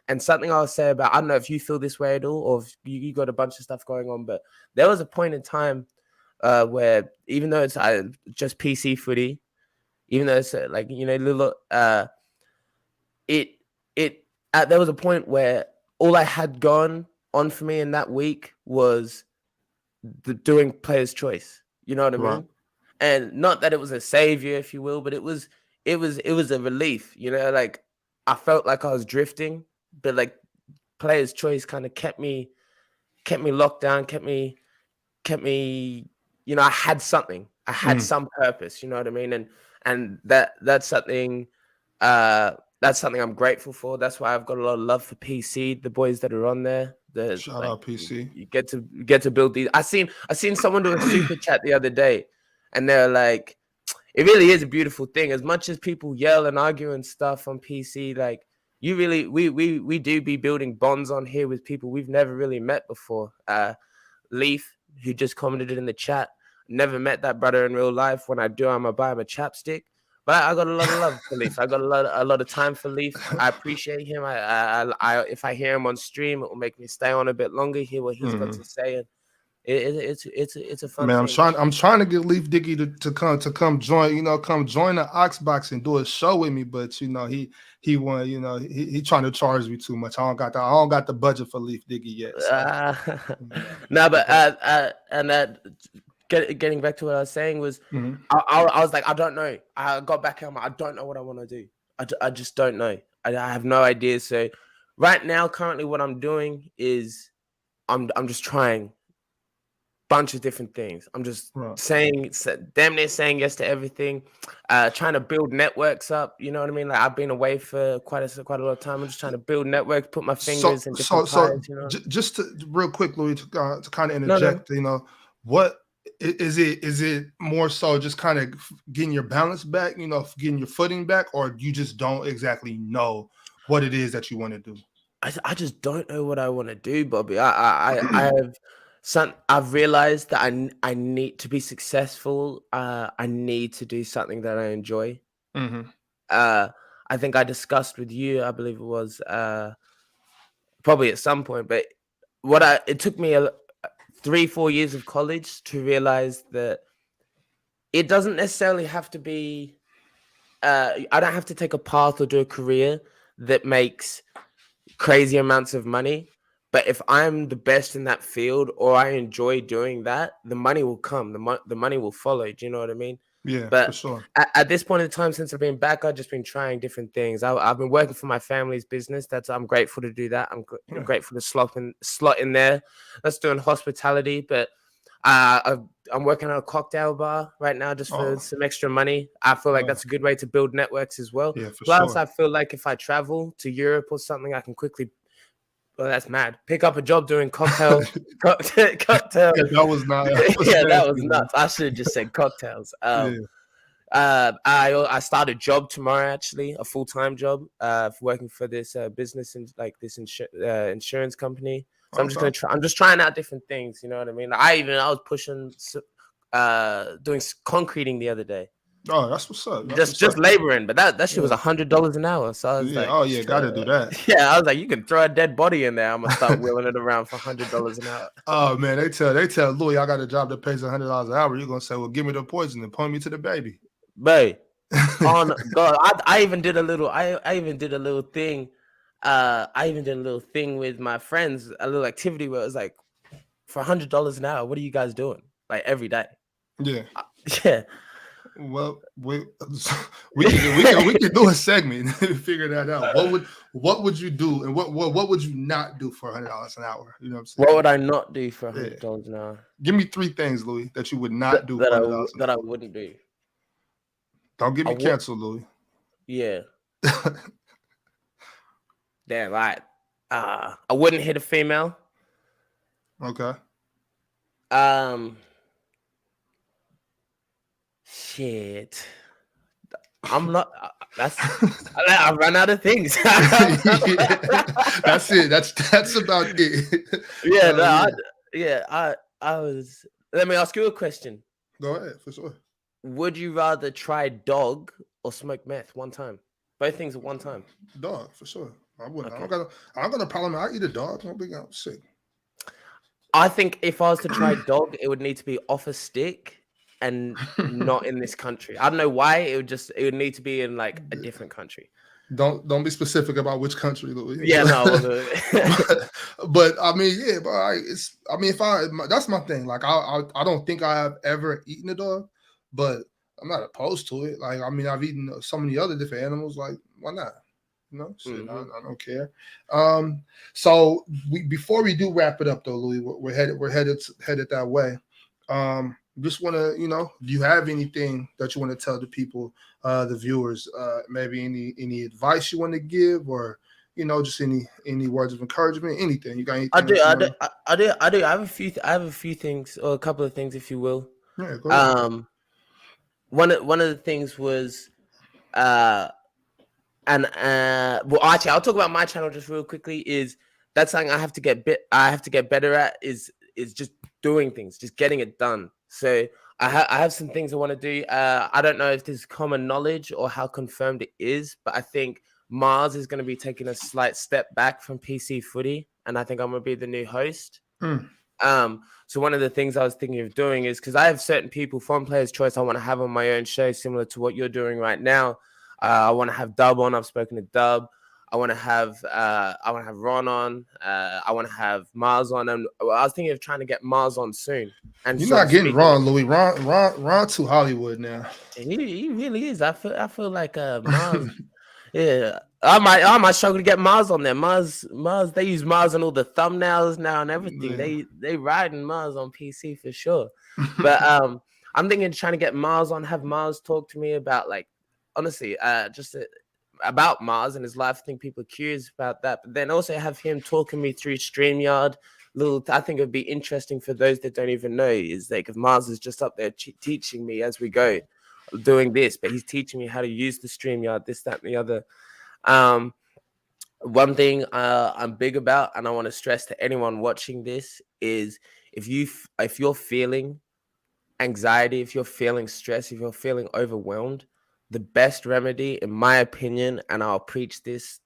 And something I'll say about, I don't know if you feel this way at all, or if you got a bunch of stuff going on, but there was a point in time where even though it's just PC footy, even though it's like little, there was a point where all I had gone on for me in that week was doing player's choice. You know what I Right. mean? And not that it was a savior, if you will, but it was a relief. Like I felt like I was drifting, but like player's choice kind of kept me locked down, kept me. I had something. I had Mm. some purpose. You know what I mean? And that's something. Uh, that's something I'm grateful for. That's why I've got a lot of love for PC. The boys that are on there, the Shout like out PC. you get to build these. I seen someone do a super chat the other day, and they're like, it really is a beautiful thing. As much as people yell and argue and stuff on PC, like you really, we do be building bonds on here with people we've never really met before. Leaf, who just commented in the chat, never met that brother in real life. When I do, I'm gonna buy him a chapstick. But I got a lot of love for Leaf. I got a lot of time for Leaf. I appreciate him. If I hear him on stream, it will make me stay on a bit longer, hear what he's got Mm. to say, and it's a fun Man, I'm thing. trying. I'm trying to get Leaf Dicky to come join. Come join the Oxbox and do a show with me. But he want. He trying to charge me too much. I don't got the budget for Leaf Dicky yet. So Uh, you know. no, but But and getting back to what I was saying was, mhm. I was like, I don't know. I got back and I'm like, I don't know what I want to do. I just don't know. I have no idea. So right now, currently, what I'm doing is I'm just trying bunch of different things. I'm just Right. damn near saying yes to everything. Trying to build networks up. You know what I mean? Like I've been away for quite a lot of time. I'm just trying to build networks, put my So fingers in so different so pies. You know? just to real quick, Louis, to kind of No, no. interject. What is it? Is it more so just kind of getting your balance back? Getting your footing back, or you just don't exactly know what it is that you want to do? I just don't know what I want to do, Bobby. I've realized that I need to be successful. I need to do something that I enjoy. Hmm. Uh, I think I discussed with you, I believe it was probably at some point, but it took me 3-4 years of college to realize that it doesn't necessarily have to be. I don't have to take a path or do a career that makes crazy amounts of money. But if I'm the best in that field or I enjoy doing that, the money will come. The money will follow. Do you know what I mean? Yeah, for But sure. at this point in time, since I've been back, I've just been trying different things. I've been working for my family's business. I'm grateful to do that. I'm Yeah. grateful to slot in there. That's doing hospitality, but I'm working at a cocktail bar right now just for Oh, some extra money. I feel like uh, that's a good way to build networks as well. yeah, for Plus, sure. I feel like if I travel to Europe or something, I can quickly. Well, that's mad. Pick up a job doing cocktail. Yeah, that was not. That was Yeah, that was nasty, man. nuts. I should have just said cocktails. Yeah. I start a job tomorrow, actually, a full-time job. Working for this business and like this insurance company. So Okay. I'm just trying out different things. You know what I mean? I was pushing, doing concreting the other day. Oh, that's what's up. That's what's Just up. laboring, but that shit was Yeah. $100 an hour. So I was Yeah. like, Oh, yeah. Got to do that. yeah, I was like, you can throw a dead body in there. I'm gonna start wheeling it around for $100 an hour. Oh man, they tell Louis I got a job that pays $100 an hour. You're gonna say, well, give me the poison and point me to the baby. But on God, I even did a little. I even did a little thing. I even did a little thing with my friends, a little activity where it was like, for $100 an hour, what are you guys doing? Like every day. Yeah. Yeah. Well, we can do a segment and figure that out. What would you do, and what would you not do for $100 an hour? You know what I'm What saying? would I not do for Yeah. $100 an hour? Give me 3 things, Louis, that you would not do for $100 an That hour. I wouldn't do. Don't get I me would. canceled, Louis. Yeah. Damn right. I wouldn't hit a female. Okay. Um. Shit. I'm not. I run out of things. That's it. That's about it. Yeah, no, Yeah. I was. Let me ask you a question. Go ahead for sure. Would you rather try dog or smoke meth one time? Both things at one time. Dog for sure. I wouldn't. Okay. I don't got a problem. I eat a dog. I'm big out sick. I think if I was to try dog, it would need to be off a stick and not in this country. I don't know why. It would need to be in like a different country. Don't be specific about which country, Louis. Yeah, no. But I mean, yeah, but it's I mean, if that's my thing. Like I don't think I have ever eaten a dog, but I'm not opposed to it. Like I mean, I've eaten so many other different animals. Like why not? Shit, I don't care. So before we do wrap it up though, Louis, we're headed that way. Just want to, do you have anything that you want to tell the people, the viewers? Maybe any advice you want to give, or just any words of encouragement, anything. You got I anything do, that you I want do, to? I do, I do. I have a few things, or a couple of things, if you will. Yeah, go ahead. Um, one of the things was, uh, and well, actually, I'll talk about my channel just real quickly. Is that's something I have to get better at. Is just doing things, just getting it done. So I have some things I want to do. I don't know if this is common knowledge or how confirmed it is, but I think Mars is going to be taking a slight step back from PC footy, and I think I'm going to be the new host. Mm. So one of the things I was thinking of doing is, because I have certain people from Players Choice I want to have on my own show, similar to what you're doing right now. I want to have Dub on. I've spoken to Dub. I want to have Ron on. I want to have Mars on, and I was thinking of trying to get Mars on soon. And You're sort not of getting speaking, Ron, Louis. Ron to Hollywood now. he really is. I feel like Mars. Yeah, I might struggle to get Mars on there. Mars. They use Mars on all the thumbnails now and everything. Yeah. They riding Mars on PC for sure. But I'm thinking of trying to get Mars on. Have Mars talk to me about, like, honestly, about Mars and his life. I think people are curious about that. But then also have him talking me through StreamYard. I think it'd be interesting for those that don't even know. Is like, if Mars is just up there teaching me as we go, doing this, but he's teaching me how to use the StreamYard, this, that, and the other. One thing I'm big about, and I want to stress to anyone watching this, is if you're feeling anxiety, if you're feeling stress, if you're feeling overwhelmed, the best remedy, in my opinion, and I'll preach this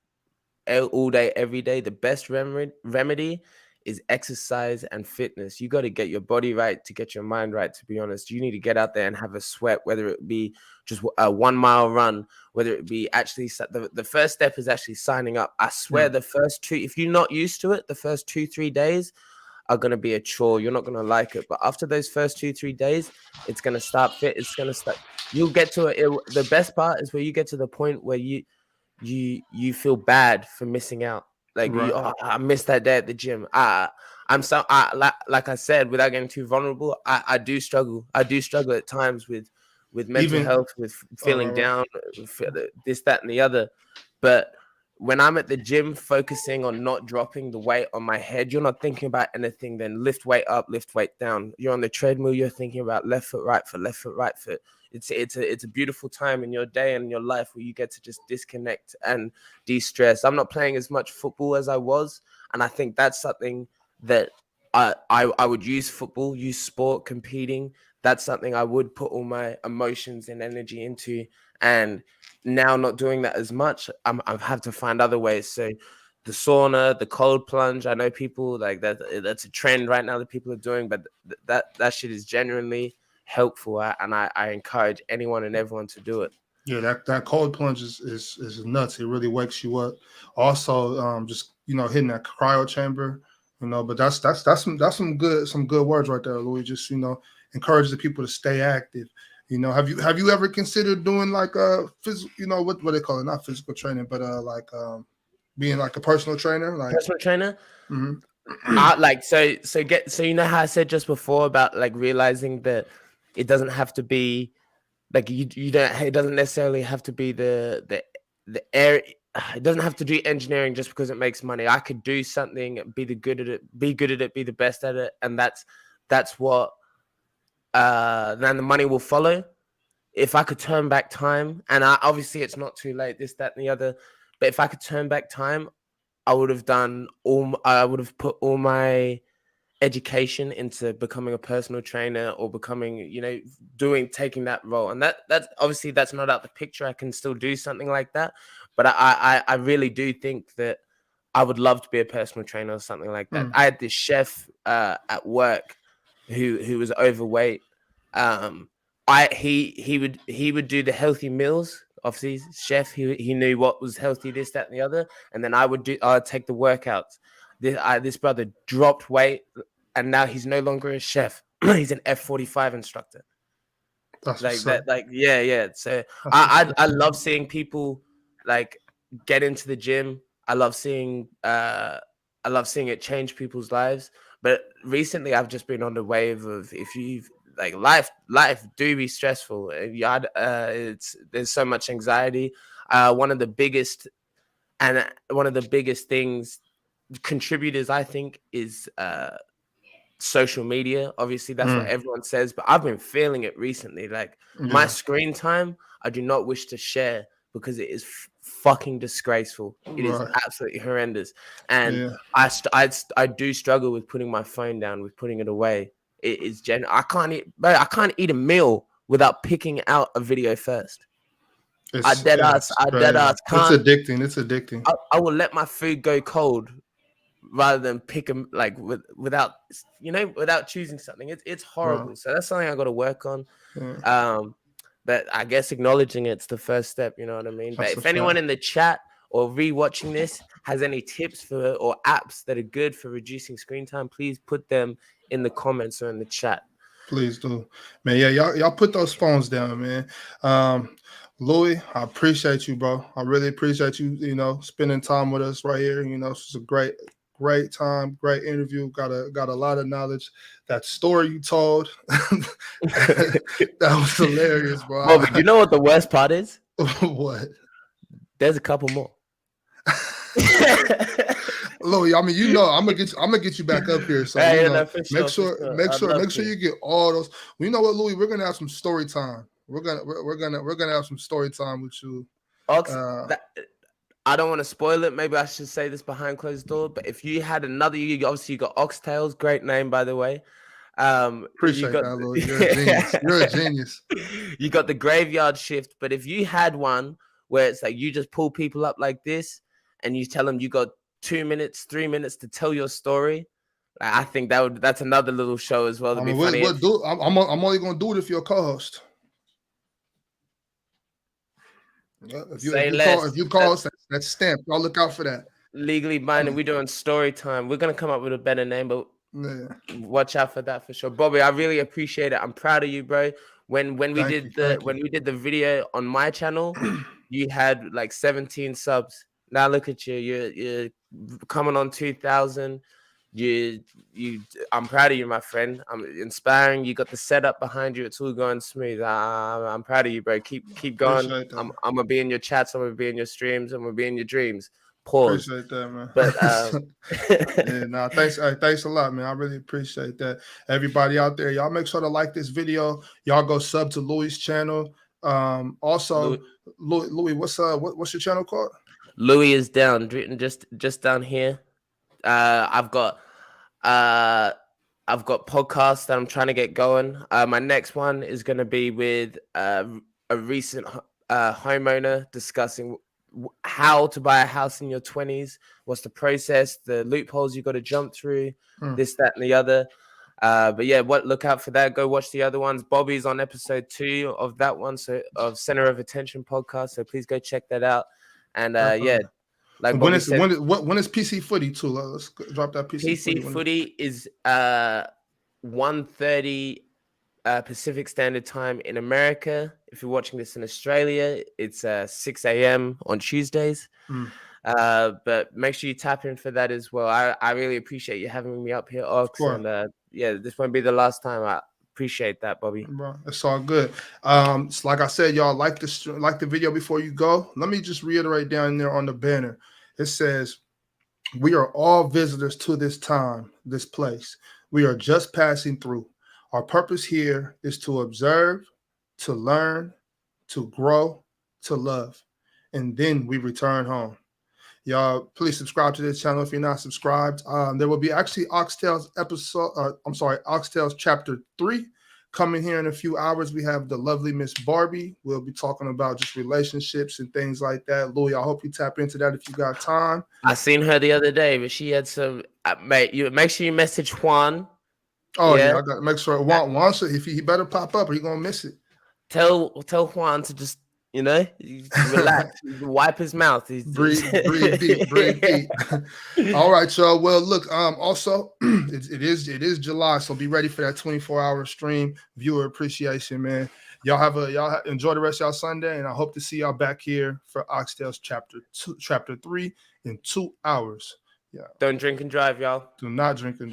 all day, every day, the best remedy is exercise and fitness. You got to get your body right to get your mind right, to be honest. You need to get out there and have a sweat, whether it be just a 1 mile run, whether it be actually the first step is actually signing up. I swear, the first two, if you're not used to it, the first 2-3 days are going to be a chore. You're not going to like it. But after those first 2-3 days, it's going to start fit. It's going to start. You'll get to it. The best part is where you get to the point where you feel bad for missing out. Like, Right. I missed that day at the gym. Like I said, without getting too vulnerable, I do struggle. I do struggle at times with mental Even health, with feeling right. down, this, that, and the other. But when I'm at the gym focusing on not dropping the weight on my head, you're not thinking about anything then lift weight up, lift weight down. You're on the treadmill, you're thinking about left foot, right foot, left foot, right foot. It's a beautiful time in your day and in your life where you get to just disconnect and de-stress. I'm not playing as much football as I was, and I think that's something that I would use football, use sport, competing. That's something I would put all my emotions and energy into. And now not doing that as much, I've had to find other ways. So the sauna, the cold plunge, I know people like that. That's a trend right now that people are doing, but that shit is genuinely helpful, and I encourage anyone and everyone to do it. Yeah, that cold plunge is nuts. It really wakes you up. Also, just hitting that cryo chamber, But that's some good words right there, Louis. Just encourage the people to stay active. Have you ever considered doing like physical, what they call it, not physical training, but like being like a personal trainer, like Personal trainer. mhm. So you know how I said just before about, like, realizing that it doesn't have to be like you don't it doesn't necessarily have to be the air. It doesn't have to do engineering just because it makes money. I could do something, be good at it, be the best at it, and that's what then the money will follow. If I could turn back time, and obviously it's not too late, this, that, and the other, but if I could turn back time, I would have put all my education into becoming a personal trainer, or becoming, taking that role. And that's obviously, that's not out the picture. I can still do something like that, but I really do think that I would love to be a personal trainer or something like that. I had this chef at work who was overweight. He would do the healthy meals obviously chef. He knew what was healthy, this, that, and the other. And then I'd take the workouts. This brother dropped weight, and now he's no longer a chef. He's an F45 instructor. That's Like what's up. that, like yeah. So That's what's up. I love seeing people like get into the gym. I love seeing it change people's lives. But recently, I've just been on the wave of, if you like, life do be stressful. There's so much anxiety. One of the biggest things contributors, I think, is social media. Obviously, that's what everyone says, but I've been feeling it recently. Like my screen time, I do not wish to share because it is fucking disgraceful. It is absolutely horrendous, and I do struggle with putting my phone down, with putting it away. It is I can't eat a meal without picking out a video first. I dead ass can't. It's addicting. I will let my food go cold rather than pick them, like, without choosing something. It's horrible. Right. So that's something I got to work on. But I guess acknowledging it's the first step. You know what I mean? But if anyone in the chat or rewatching this has any tips or apps that are good for reducing screen time, please put them in the comments or in the chat. Please do, man. Yeah, y'all put those phones down, man. Louis, I appreciate you, bro. I really appreciate you, spending time with us right here. It's a great time, great interview. Got a lot of knowledge. That story you told, that was hilarious, bro. Well, but you know what the worst part is? What? There's a couple more. Louis, I mean, I'm gonna get you back up here. So make sure you get all those. Well, you know what, Louis, we're gonna have some story time. We're gonna have some story time with you. I don't want to spoil it. Maybe I should say this behind closed door. But if you had another, obviously you got Oxtails. Great name, by the way. Appreciate that, Louis. You're a genius. You're a genius. You got the graveyard shift. But if you had one where it's like you just pull people up like this and you tell them you got 2 minutes, 3 minutes to tell your story, I think that's another little show as well. To be funny. I'm only gonna do it if you're a co-host. Yeah, if you call us, that's stamped. I'll look out for that. Legally binding. We're doing story time. We're gonna come up with a better name, but watch out for that for sure. Bobby, I really appreciate it. I'm proud of you, bro. When we did the video on my channel, you had like 17 subs. Now look at you. You're coming on 2,000. I'm proud of you, my friend. I'm inspiring. You got the setup behind you. It's all going smooth. I'm proud of you, bro. Keep going. I'm gonna be in your chats. I'm gonna be in your streams. I'm gonna be in your dreams. Pause. Appreciate that, man. But thanks a lot, man. I really appreciate that. Everybody out there, y'all make sure to like this video. Y'all go sub to Louis' channel. Also, Louis, what's your channel called? Louis is down, just down here. I've got podcasts that I'm trying to get going. My next one is going to be with a recent homeowner discussing how to buy a house in your 20s. What's the process, the loopholes you got to jump through, this, that, and the other. But yeah, look out for that. Go watch the other ones. Bobby's on episode 2 of that one, so of Center of Attention podcast. So please go check that out. And yeah. Like when is PC Footy too? Let's drop that PC Footy is 1:30 Pacific Standard Time in America. If you're watching this in Australia, it's 6 a.m. on Tuesdays. But make sure you tap in for that as well. I really appreciate you having me up here, Ox. And yeah, this won't be the last time. I appreciate that, Bobby. Bro, it's all good. So like I said, y'all like the video before you go. Let me just reiterate down there on the banner. It says, "We are all visitors to this time, this place. We are just passing through. Our purpose here is to observe, to learn, to grow, to love, and then we return home." Y'all, please subscribe to this channel if you're not subscribed. There will be actually Oxtails Oxtails Chapter 3 coming here in a few hours. We have the lovely Miss Barbie. We'll be talking about just relationships and things like that. Louis, I hope you tap into that if you got time. I seen her the other day, but she had some. Mate, you make sure you message Juan. Oh yeah, I got to make sure Juan. If he better pop up, or he gonna miss it. Tell Juan to just You know, you relax, wipe his mouth. Breathe deep, breathe deep. All right, y'all. Well, look, also it is July, so be ready for that 24-hour stream viewer appreciation, man. Y'all enjoy the rest of y'all Sunday, and I hope to see y'all back here for Oxtails chapter 3 in 2 hours. Yeah. Don't drink and drive, y'all. Do not drink and drive.